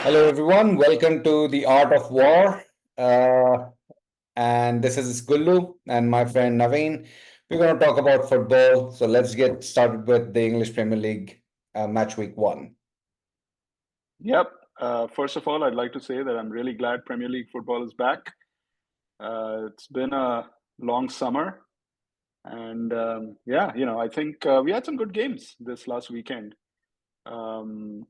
Hello, everyone. Welcome to the Art of VAR. And this is Gullu and my friend Naveen. We're going to talk about football. So let's get started with the English Premier League match week one. Yep. First of all, I'd like to say that I'm really glad Premier League football is back. It's been a long summer, and I think we had some good games this last weekend. Um,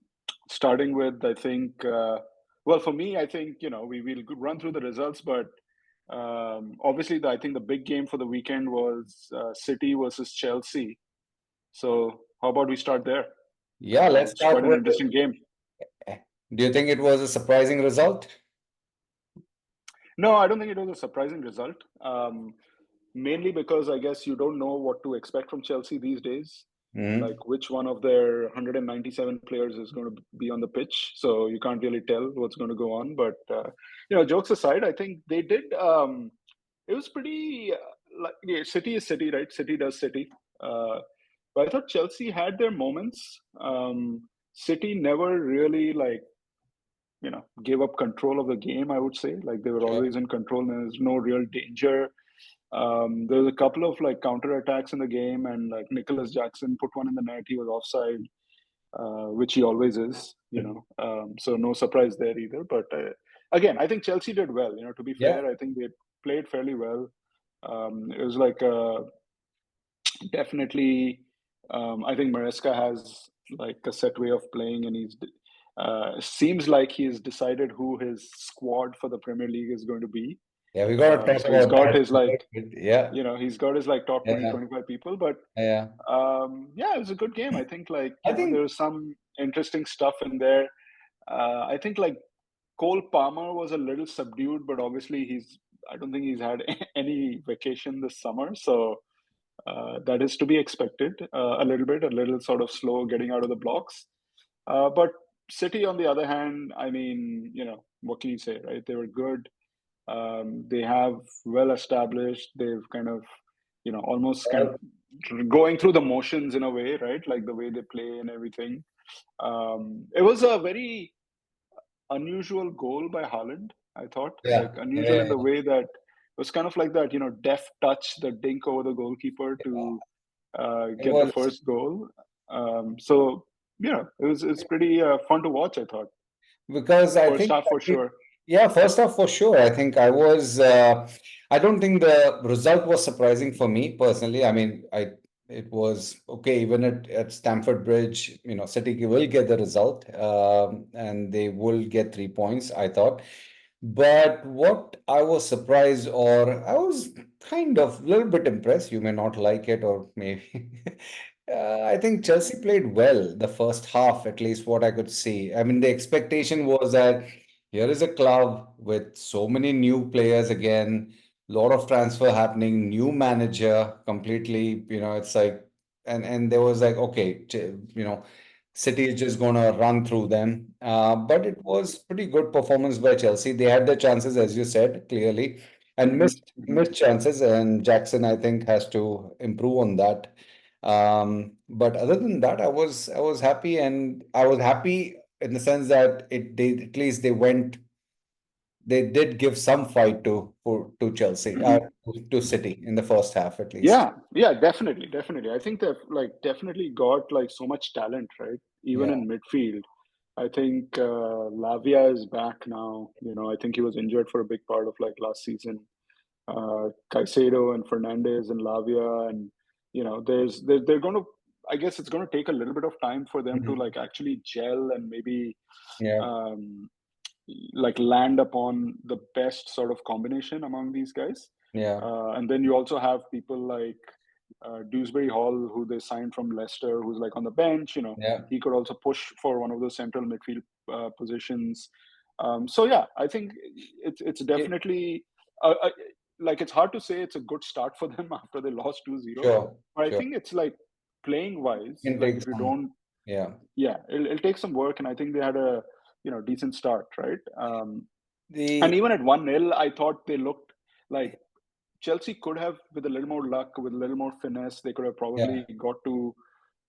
Starting with, I think, well, for me, I think we will run through the results, but obviously, I think the big game for the weekend was City versus Chelsea. So, how about we start there? Yeah, let's It's start quite an with interesting game. it. Do you think it was a surprising result? No, I don't think it was a surprising result. Mainly because I guess you don't know what to expect from Chelsea these days. Hmm. Like which one of their 197 players is going to be on the pitch, so you can't really tell what's going to go on. But jokes aside, I think they did. It was pretty City is City, right? City does City. Uh, but I thought Chelsea had their moments. City never really gave up control of the game. I would say like they were Sure. always in control. And there's no real danger. There was a couple of like counter attacks in the game, and like Nicholas Jackson put one in the net. He was offside, which he always is. So no surprise there either. But again, I think Chelsea did well. To be Yeah. fair, I think they played fairly well. It was like definitely. I think Maresca has like a set way of playing, and he's seems like he's decided who his squad for the Premier League is going to be. Yeah, we got to talk So he's about got that. his like Yeah. he's got his like top 20, Yeah. 25 people. But Yeah. yeah, it was a good game. I think like I there think, was some interesting stuff in there. I think like Cole Palmer was a little subdued, but obviously I don't think he's had any vacation this summer, so that is to be expected. A little sort of slow getting out of the blocks. But City, on the other hand, I mean, what can you say, right? They were good. They have well established. They've kind of, almost kind uh, of going through the motions in a way, right? Like the way they play and everything. It was a very unusual goal by Haaland, I thought. Like yeah. unusual in Yeah. the way that it was kind of like that, deft touch, the dink over the goalkeeper to It get the was first goal. So it's pretty fun to watch. I thought because I first think, half for sure. yeah, first off, for sure. I think I don't think the result was surprising for me personally. I mean, it was okay, even at Stamford Bridge, City will get the result, and they will get 3 points, I thought. But what I was surprised, or I was kind of a little bit impressed, you may not like it, or maybe. I think Chelsea played well the first half, at least what I could see. I mean, the expectation was that here is a club with so many new players again, lot of transfer happening, new manager completely, it's like, and there was like, okay, City is just gonna run through them. But it was pretty good performance by Chelsea. They had their chances, as you said, clearly, and Hmm. missed chances. And Jackson, I think, has to improve on that. But other than that, I was happy, and I was happy in the sense that at least they did give some fight to Chelsea, Hmm. to City in the first half at least. Yeah, definitely. I think they've like definitely got like so much talent, right? Even Yeah, in midfield. I think Lavia is back now. I think he was injured for a big part of like last season. Caicedo and Fernandez and Lavia, and they're going to. I guess it's going to take a little bit of time for them to mhm, like actually gel and maybe yeah, um, like land upon the best sort of combination among these guys. yeah, And then you also have people like Dewsbury Hall, who they signed from Leicester, who's like on the bench. yeah. He could also push for one of those central midfield positions. So yeah, I think it's It, definitely like it's hard to say it's a good start for them after they lost 2-0. sure, But I sure. think it's like playing wise, Can like take if you some. don't, Yeah. yeah, it'll take some work, and I think they had a decent start, right? And The even at 1-0, I thought they looked like Chelsea could have, with a little more luck, with a little more finesse, they could have yeah. probably got to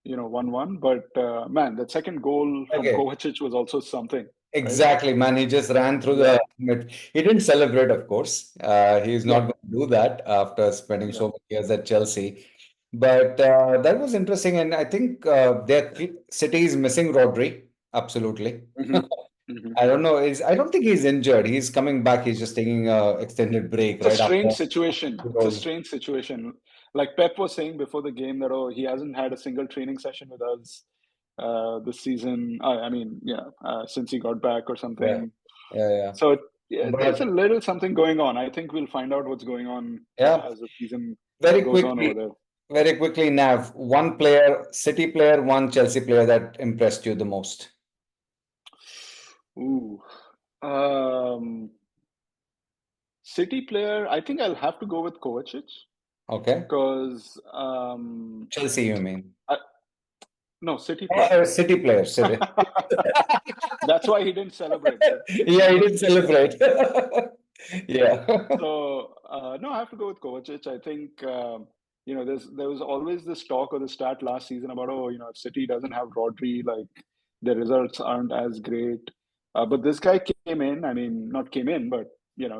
1-1. But man, that second goal from Okay. Kovacic was also something. right? Exactly, man. He just ran through Yeah, the He didn't celebrate, of course. He's not yeah, going to do that after spending yeah. so many years at Chelsea. But that was interesting, and I think their city is missing Rodri. Absolutely. Hmm. Hmm. I don't know. I don't think he's injured. He's coming back. He's just taking a extended break It's a right strange after. situation. It's a strange situation. Like Pep was saying before the game that, oh, he hasn't had a single training session with us this season. I mean, yeah, since he got back or Yeah, something. yeah, yeah. So yeah, there's a But little something going on. I think we'll find out what's going on yeah, as the season very goes on over quickly, there. very quickly, Nav. One player, City player, one Chelsea player that impressed you the most. Ooh. Um, City player, I think I'll have to go with Kovacic Okay. because Chelsea, you mean? I, no, City player. City player, City. That's why he didn't celebrate, right? Yeah, he didn't celebrate. Yeah. So no, I have to go with Kovacic. I think there was always this talk or the stat last season about, oh, if City doesn't have Rodri, like the results aren't as great. But this guy came in. I mean, not came in, but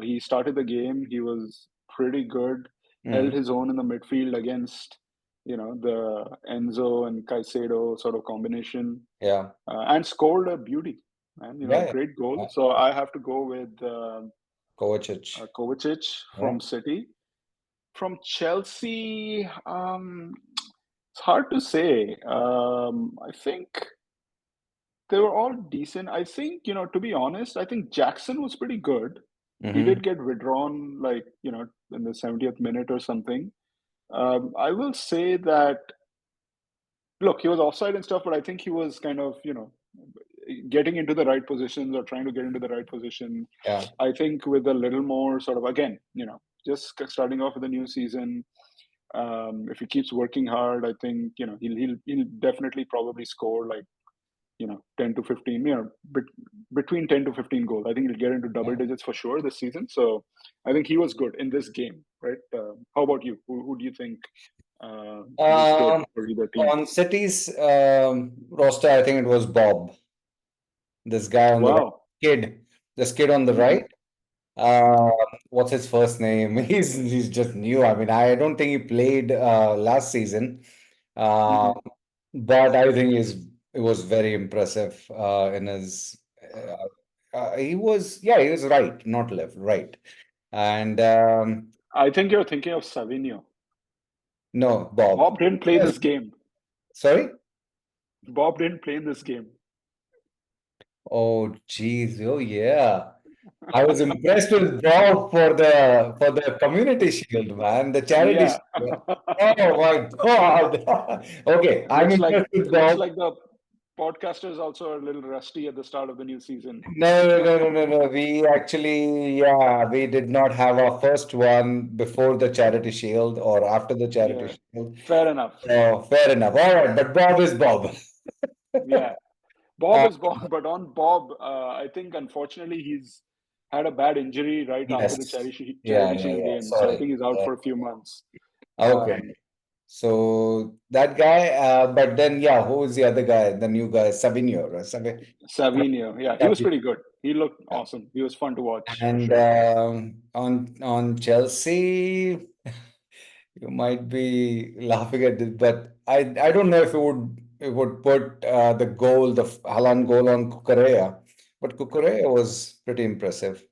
he started the game. He was pretty good. Held Mm, his own in the midfield against the Enzo and Caicedo sort of combination, yeah. and scored a beauty, man. Yeah, yeah. Great goal. Yeah. So I have to go with. Kovacic. Kovacic Yeah. from City. From Chelsea, it's hard to say. I think they were all decent. I think, to be honest, I think Jackson was pretty good. He Hmm. did get withdrawn, like, in the 70th minute or something. I will say that, look, he was offside and stuff, but I think he was kind of, getting into the right positions or trying to get into the right position. Yeah. I think with a little more sort of, again, just starting off with a new season, if he keeps working hard, I think he'll definitely probably score like 10 to 15, between 10 to 15 goals. I think he'll get into double Yeah. digits for sure this season. So I think he was good in this game, right? How about you? Who do you think was good Um, for either team? on City's roster, I think it was Bob, this guy on the right, Wow. kid, this kid on the Hmm. right. Uh, what's his first name? He's just new. I mean, I don't think he played last season, uh, Hmm. but I think it was very impressive in his. He was right, not left, right. And I think you're thinking of Savinho. no, Bob. Bob didn't play Yes. this game. Sorry? Bob didn't play in this game. Oh, geez. Oh, yeah. I was impressed with Bob for the community shield, man, the charity Yeah. shield. Oh my God. Okay, I'm impressed with Looks Bob. like the podcasters also are a little rusty at the start of the new season. No, no, no, no, no, no. We actually, yeah, we did not have our first one before the charity shield or after the charity Yeah. shield. Fair enough. Oh, fair enough. All right, but Bob is Bob. Yeah. Bob Uh, is Bob, but on Bob, I think unfortunately he's had a bad injury right after the yes. Yeah, charity yeah, shield yeah. game. So I Sorry. think he's out for a few months. Okay. Um, So that guy, but then yeah, who is the other guy? The new guy, Savinho, right? Savinho, yeah, he was pretty good. He looked awesome. He was fun to watch for And sure. on Chelsea, you might be laughing at this, but I don't know if it would put the goal, the Haaland goal on Cucurella, but Cucurella was pretty impressive.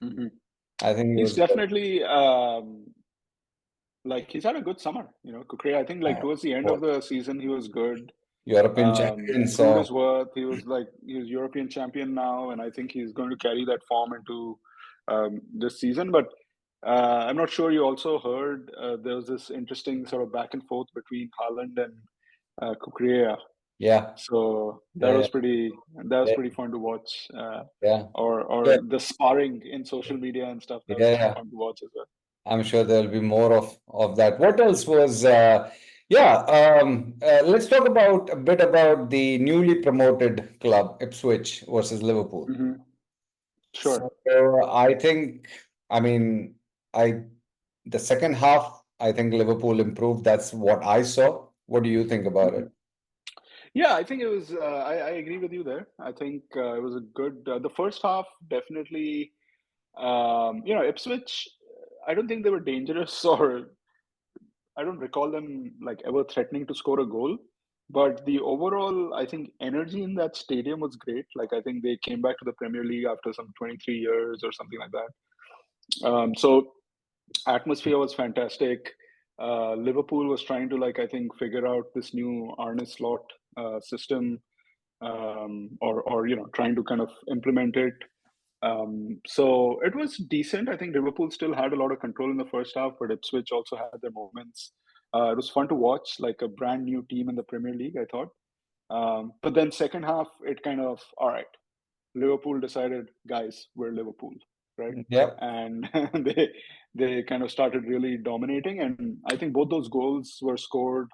Hmm. I think he He's was good. definitely like he's had a good summer. Kukre, I think like towards the end of What? the season he was good. European champion, Proved so his worth. He was European champion now, and I think he's going to carry that form into this season. But I'm not sure you also heard there was this interesting sort of back and forth between Haaland and Kukurea. yeah, So yeah, that was yeah, pretty fun to watch. yeah, Or yeah, the sparring in social media and stuff. That yeah, was pretty yeah. fun to watch as well. I'm sure there'll be more of that. What else was? Let's talk about a bit about the newly promoted club, Ipswich versus Liverpool. Hmm. So Sure. I think, I mean, I the second half, I think Liverpool improved. That's what I saw. What do you think about Hmm. it? Yeah, I think it was. I agree with you there. I think it was a good. The first half definitely. Ipswich. I don't think they were dangerous, or I don't recall them like ever threatening to score a goal. But the overall, I think, energy in that stadium was great. Like I think they came back to the Premier League after some 23 years or something like that. So atmosphere was fantastic. Liverpool was trying to like I think figure out this new Arne Slot system, or trying to kind of implement it. So it was decent. I think Liverpool still had a lot of control in the first half, but Ipswich also had their moments. It was fun to watch, like a brand new team in the Premier League, I thought. But then second half, it kind of all right. Liverpool decided, guys, we're Liverpool, right? Yep. And they kind of started really dominating. And I think both those goals were scored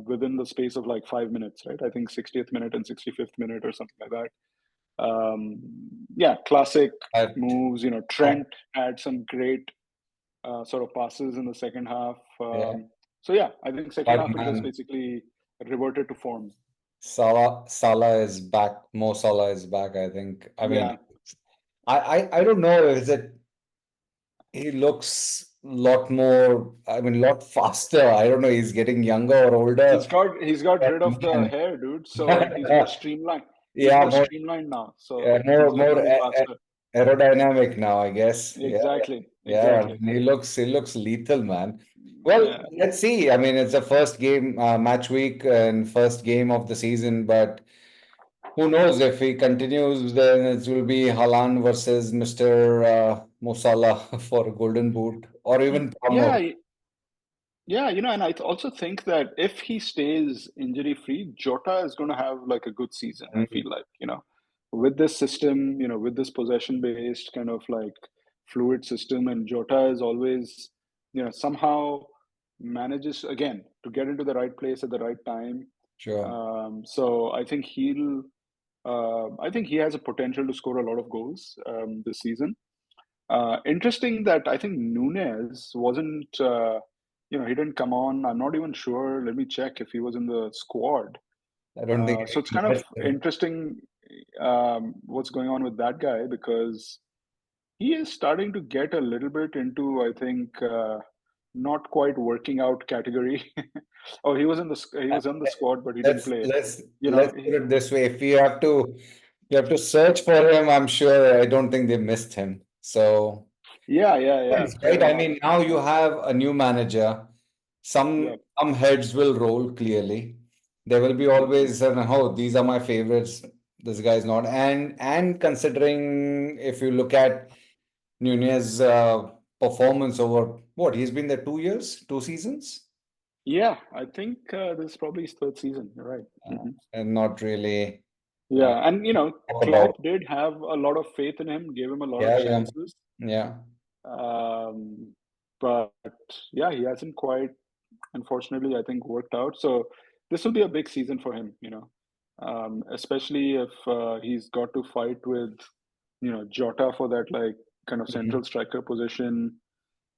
within the space of like 5 minutes, right? I think 60th minute and 65th minute or something like that. Um, yeah, classic But moves. Trent had some great sort of passes in the second half. yeah, So yeah, I think second but half it just man, basically reverted to form. Salah is back. Mo Salah is back, I think. I mean, Yeah, I don't know, is it he looks a lot more, I mean, a lot faster. I don't know, he's getting younger or he's older. got he's got But rid of the man, hair, dude. So he's more streamlined. He's yeah, more streamlined now. yeah, So he's definitely a- faster. aerodynamic now, I guess. Yeah, Exactly, yeah. exactly. He looks lethal, man. Well, Yeah. let's see. I mean, it's the first game, match week and first game of the season, but who knows if he continues, then it will be Haaland versus Mr. Mo Salah for Golden Boot or even Palmer. Yeah, yeah, and also think that if he stays injury free, Jota is going to have like a good season. I Mm, feel like, with this system, with this possession based kind of like fluid system, and Jota is always, somehow manages again to get into the right place at the right time. sure. So I think he has a potential to score a lot of goals this season. Interesting that I think Nunez wasn't, he didn't come on. I'm not even sure. Let me check if he was in the squad. I don't think So it's anyone kind of missed him. interesting what's going on with that guy because he is starting to get a little bit into, I think, not quite working out category. Oh, he was on the squad, but he didn't play. Let's put it this way. If you have to search for him, I'm sure I don't think they missed him. So Yeah, yeah, yeah. yes, Fair right. I enough. mean, now you have a new manager. Yeah. Some heads will roll clearly. There will be Mhm. always oh, these are my favorites. This guy's not. And considering if you look at Nunez' performance over what he's been there 2 years, 2 seasons, Yeah, I think this is probably his third season. You're right. and not really uh, Yeah, and talk about. Klopp did have a lot of faith in him, gave him a lot of Yeah, yeah, chances. yeah. Um, but yeah, he hasn't quite, unfortunately, I think, worked out. So this will be a big season for him, especially if he's got to fight with, Jota for that like kind of Mhm. central striker position.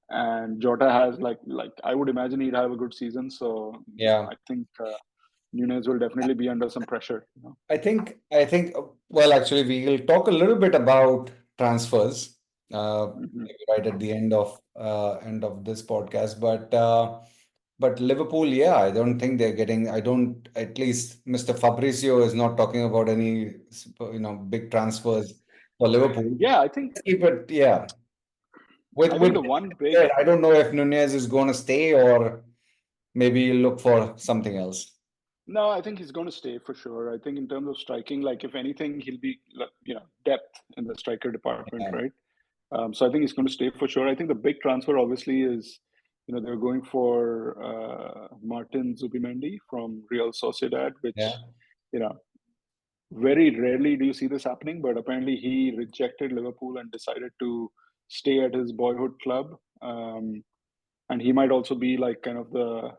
And Jota has like I would imagine he'd have a good season. So Yeah. I think Nunez will definitely be under some pressure. I think, well, actually, we will talk a little bit about transfers, Hmm. maybe right at the end of this podcast. But Liverpool, yeah, I don't think they're getting. I don't. At least Mr. Fabrizio is not talking about any, big transfers for Liverpool. Yeah, I think Keep it, yeah. With the that one big said, I don't know if Nunez is going to stay or maybe look for something else. no, I think he's going to stay for sure. I think in terms of striking, like if anything, he'll be depth in the striker department, Yeah, right? So I think he's going to stay for sure. I think the big transfer obviously is they're going for Martin Zubimendi from Real Sociedad, which yeah, you know very rarely do you see this happening, but apparently he rejected Liverpool and decided to stay at his boyhood club. And he might also be like kind of the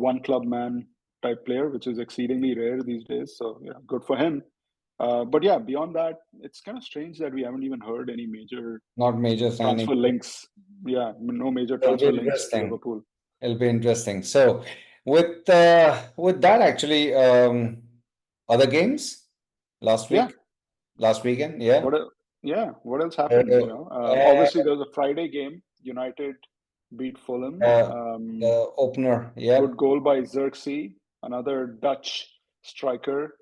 one club man type player, which is exceedingly rare these days. So yeah, good for him. But yeah, beyond that, it's kind of strange that we haven't even heard any major not major signing. transfer links. Yeah, no major It'll be transfer links to interesting. Liverpool. It'll be interesting. So, With that actually, other games last Yeah. week, last weekend, yeah. What? Yeah. What else Uh, happened? uh, Obviously there was a Friday game. United beat Fulham. the opener, yeah, Good goal by Xerxes, another Dutch striker,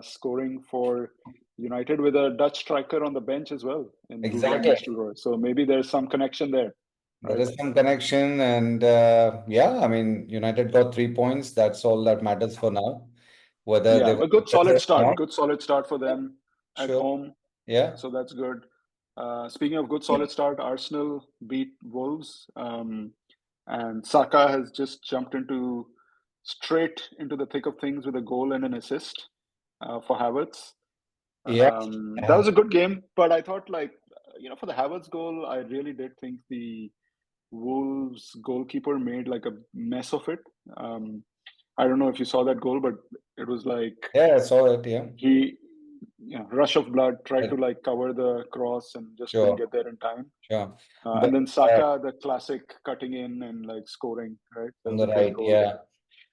scoring for United with a Dutch striker on the bench as well in Ruben exactly. Nistelrooy. So maybe there's some connection there, There right? is some connection, and yeah, I mean, United got 3 points. That's all that matters for now. Whether Yeah, they a will good solid deserve or start. not, Good solid start for them at sure, home. yeah, So that's good. Speaking of good solid start, Arsenal beat Wolves, and Saka has just jumped into straight into the thick of things with a goal and an assist for Havertz. yeah, That was a good game, but I thought for the Havertz goal, I really did think the Wolves goalkeeper made like a mess of it. Um, I don't know if you saw that goal, but it was like yeah. I saw it. Yeah, he, rush of blood, tried to but like cover the cross and just couldn't sure, get there in time. sure. And But then uh, Saka, the classic cutting in and like scoring, right? That on was the a great right, goal. yeah.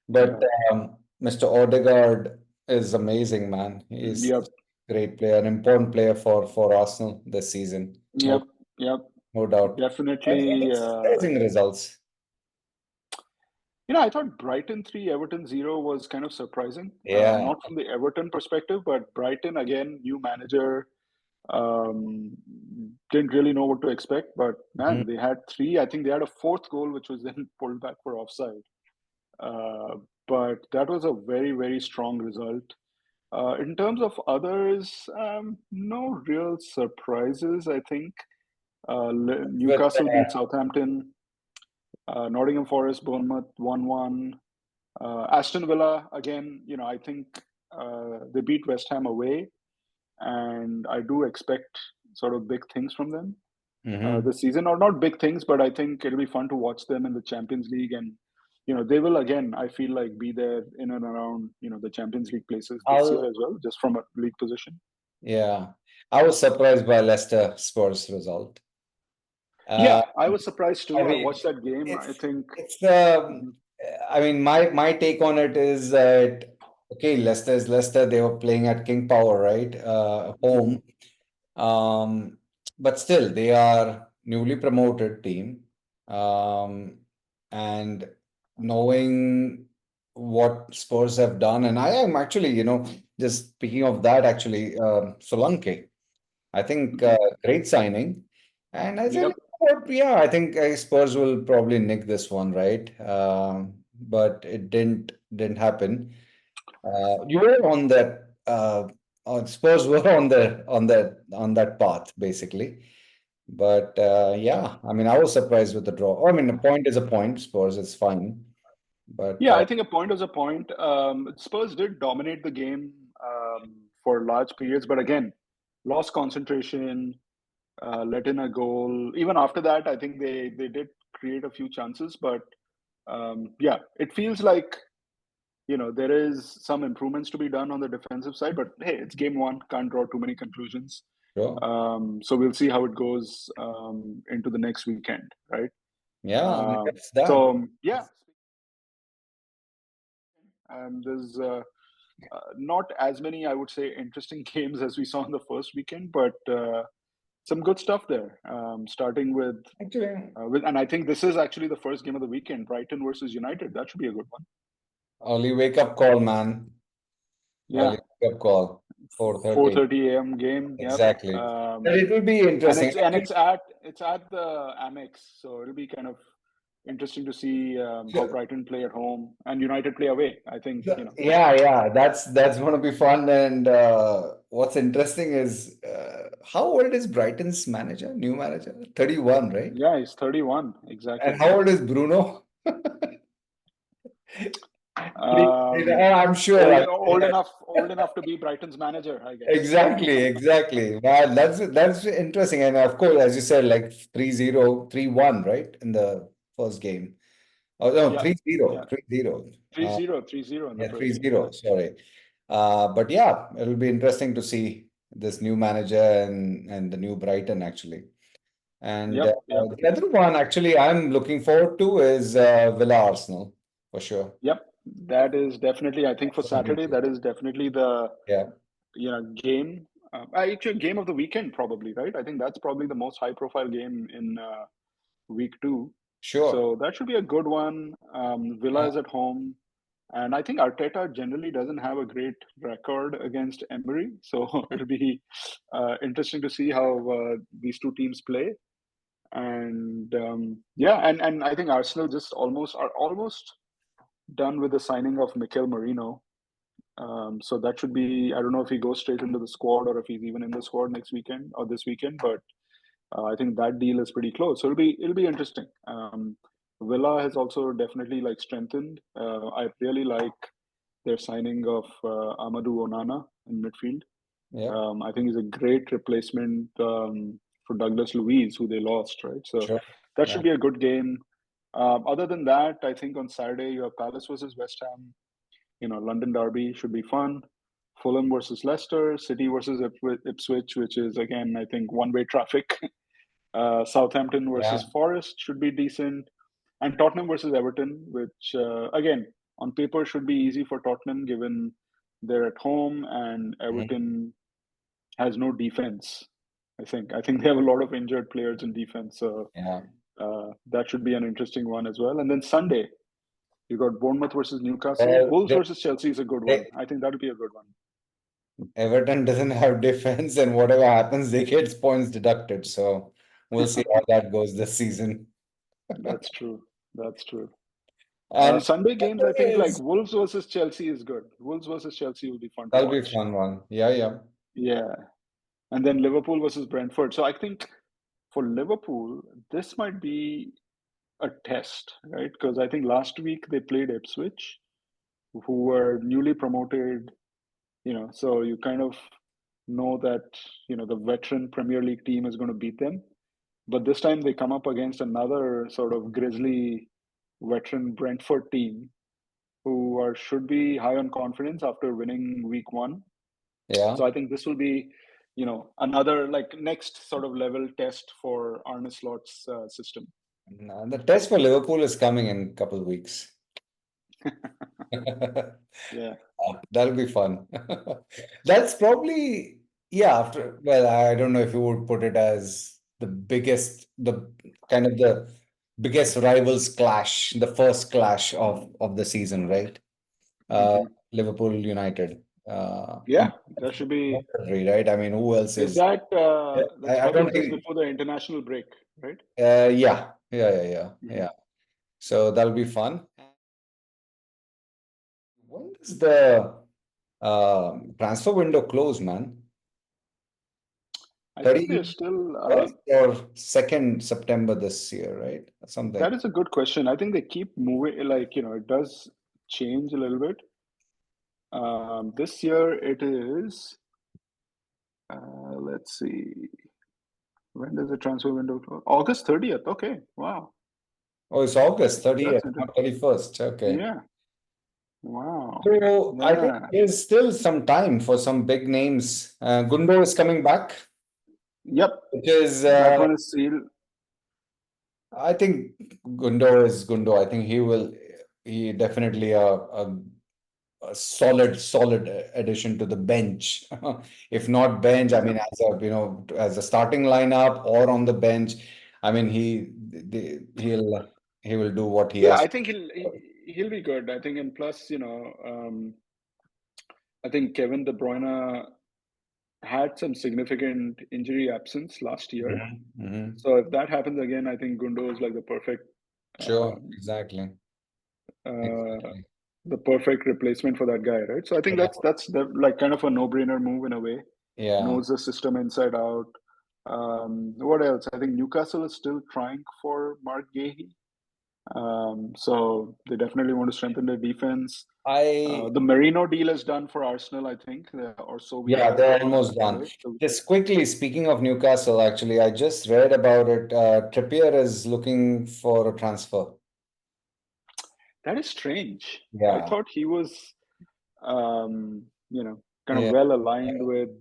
But Yeah. Mr. Odegaard is amazing, man. He's Yep. a great player, an important player for Arsenal this season. No, Yep. Yep. no doubt. And Definitely. surprising results. I thought Brighton 3, Everton 0 was kind of surprising. Yeah. Not from the Everton perspective, but Brighton, again, new manager, um, didn't really know what to expect. But Mhm. man, they had three. I think they had a fourth goal, which was then pulled back for offside. Uh, but that was a very, very strong result. In terms of others, no real surprises, I think. With Newcastle beat Southampton, Nottingham Forest, Bournemouth 1-1. Aston Villa, again, I think they beat West Ham away, and I do expect sort of big things from them Mhm. this season, or not big things, but I think it'll be fun to watch them in the Champions League, and they will again. I feel like be there in and around the Champions League places this year I'll as well, just from a league position. yeah. I was surprised by Leicester Spurs result. Uh, Yeah, I was surprised I too. I mean, watched that game. I it's think. it's Mhm, I mean, my take on it is that okay, Leicester is Leicester. They were playing at King Power, right? mhm, Home. Um, but still, they are newly promoted team. Um, and knowing what Spurs have done, and I am actually, just speaking of that, actually, Solanke. I think mhm. great signing. And I said, Yep. you know what, yeah, I think Spurs will probably nick this one, right? But it didn't happen. You were on that. Spurs were on that path basically. But yeah, I mean, I was surprised with the draw. I mean, a point is a point. Spurs is fine, but Yeah, I think a point was a point. Spurs did dominate the game for large periods, but again, lost concentration, let in a goal. Even after that, I think they did create a few chances, but yeah, it feels like there is some improvements to be done on the defensive side. But hey, it's game one, can't draw too many conclusions. sure. So we'll see how it goes into the next weekend, right? Yeah, I mean, Um, that's that. so yeah, there's not as many, I would say, interesting games as we saw in the first weekend, but some good stuff there. Starting Actually, and I think this is actually the first game of the weekend, Brighton versus United. That should be a good one. early wake up call, man. Yeah, Early wake up call. 4:30. 4:30 a.m. game. Yep. Exactly. But it will be And interesting. it's at the Amex, so it'll be kind of interesting to see how Actually, Brighton play at home and United play away. I think yeah, yeah, that's going to be fun. And what's interesting is how old is Brighton's manager, new manager? 31, right? yeah, he's 31 And exactly. how old is Bruno? Um, I'm sure. old I old enough old enough to be Brighton's manager, I guess. exactly, exactly. Wow, that's interesting. And of course, as you said, like 3-0, 3-1, right? In the first game. Oh no, Yeah, 3-0, yeah. 3-0. 3-0 in the Yeah, first three game. Yeah. zero. Sorry. But yeah, it'll be interesting to see this new manager and the new Brighton actually. And Yep, yep. the other one actually I'm looking forward to is Villa Arsenal. for sure. Yep, that is definitely, I think for Saturday, that is definitely the Yeah, game. Actually, game of the weekend probably, right? I think that's probably the most high profile game in week two. sure. So that should be a good one. Villa Yeah, is at home. And I think Arteta generally doesn't have a great record against Emery. So it'll be interesting to see how these two teams play. And and I think Arsenal just are almost done with the signing of Mikel Merino. So that should be, I don't know if he goes straight into the squad or if he's even in the squad next weekend or this weekend, but I think that deal is pretty close. So it'll be interesting. Villa has also definitely like strengthened. I really like their signing of Amadou Onana in midfield. yeah, I think he's a great replacement for Douglas Luiz, who they lost, right? So sure. that Yeah, should be a good game. Other than that, I think on Saturday you have Palace versus West Ham. London Derby should be fun. Fulham versus Leicester, City versus Ipswich, which is again, I think, one-way traffic. Southampton yeah. versus Forest should be decent, and Tottenham versus Everton, which again on paper should be easy for Tottenham given they're at home and Mhm. Everton has no defense. I think they have a lot of injured players in defense, so Yeah. that should be an interesting one as well. And then Sunday, you got Bournemouth versus Newcastle. Well, Wolves versus Chelsea is a good one. I think that'll be a good one. Everton doesn't have defense, and whatever happens, they get points deducted. So we'll see how that goes this season. That's true. That's true. And Sunday games, I think Saturday like is Wolves versus Chelsea is good. Wolves versus Chelsea will be fun to that'll be a watch. fun one. Yeah, yeah. Yeah. And then Liverpool versus Brentford. So I think for Liverpool, this might be a test, right? Because I think last week they played Ipswich, who were newly promoted, so you kind of know that, the veteran Premier League team is going to beat them. But this time they come up against another sort of grisly veteran Brentford team who should be high on confidence after winning week one. Yeah. So I think this will be, another like next sort of level test for Arne Slot's system. No, the test for Liverpool is coming in a couple of weeks. Yeah. That'll be fun. That's probably, yeah, well, I don't know if you would put it as the kind of the biggest rivals clash, the first clash of the season, right? Uh, Hmm. Liverpool United. Yeah, that should be. Right? I mean, who else Is is? that that's I probably don't just think. before the international break, right? Yeah. Hmm. So that'll be fun. When does the transfer window close, man? I think they're 30 still. first or 2nd September this year, right? Something. That is a good question. I think they keep moving. Like it does change a little bit. This year it is. Let's see. When does the transfer window close? August 30th. Okay. Wow. Oh, it's August 30th, That's interesting. not 31st. Okay. Yeah. Wow. So I think Yeah. there's still some time for some big names. Gundo is coming back, Yep. which is, That one is sealed. I think Gundo is Gundo. I think he definitely a solid addition to the bench. If not bench, I Yep. mean, as a starting lineup or on the bench, I mean, he will do what he Yeah, has. I think he'll be good. I think, and plus, I think Kevin De Bruyne had some significant injury absence last year. Mhm. So if that happens again, I think Gundo is like Sure, um, exactly. uh, Exactly. the perfect replacement for that guy, right? So I think Yeah. that's like kind of a no-brainer move in a way. Yeah. Knows the system inside out. What else? I think Newcastle is still trying for Mark Gahey. So they definitely want to strengthen their defense. I The Merino deal is done for Arsenal, I think, or so we Yeah, heard. they're almost done. Right? So Just quickly, speaking of Newcastle, actually, I just read about it. Trippier is looking for a transfer. that is strange. I Yeah. thought he was, kind of Yeah. well aligned with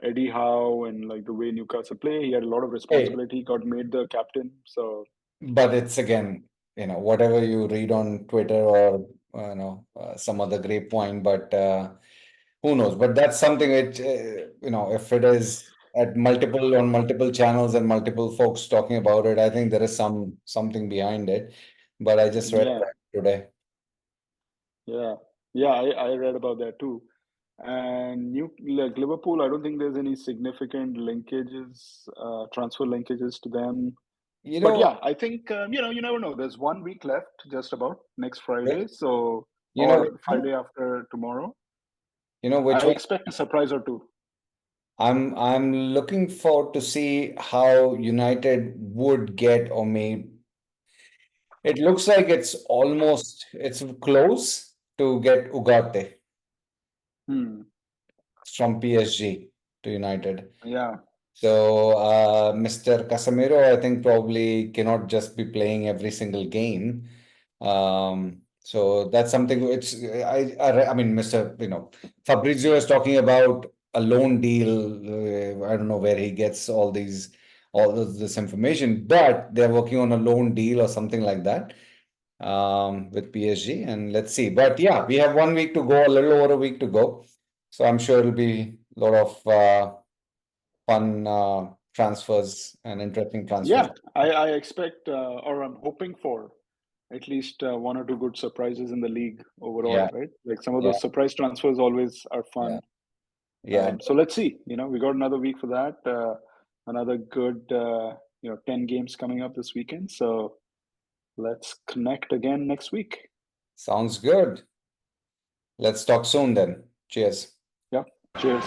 Eddie Howe and like the way Newcastle play. He had a lot of Hey, responsibility. Got made the captain. So but it's again, whatever you read on Twitter or some other grapevine, but who knows? But that's something which if it is at multiple channels and multiple folks talking about it, I think there is something behind it. But I just read Yeah, about it today. yeah, yeah. I read about that too. And like Liverpool, I don't think there's any significant linkages, transfer linkages to them. You But know, yeah, I think you never know. There's 1 week left, just about next which- Friday, so you know which or one? Friday after tomorrow. You know which I one? expect a surprise or two. I'm looking forward to see how United would get or may. It looks like it's close to get Ugarte Hmm. from PSG to United. Yeah. So Mr. Casemiro, I think probably cannot just be playing every single game. So that's something which I mean, Mr. Fabrizio is talking about a loan deal. I don't know where he gets all this information, but they're working on a loan deal or something like that with PSG, and let's see. But yeah, we have 1 week to go, a little over a week to go. So I'm sure it'll be a lot of fun transfers and interesting transfers. Yeah, I expect, or I'm hoping for at least one or two good surprises in the league Yeah, overall, right? Like some of yeah, those surprise transfers always are yeah. fun. Yeah, So let's see. We got another week for that. Another good, 10 games coming up this weekend. So let's connect again next week. sounds good. Let's talk soon then. Cheers. Yeah. Cheers.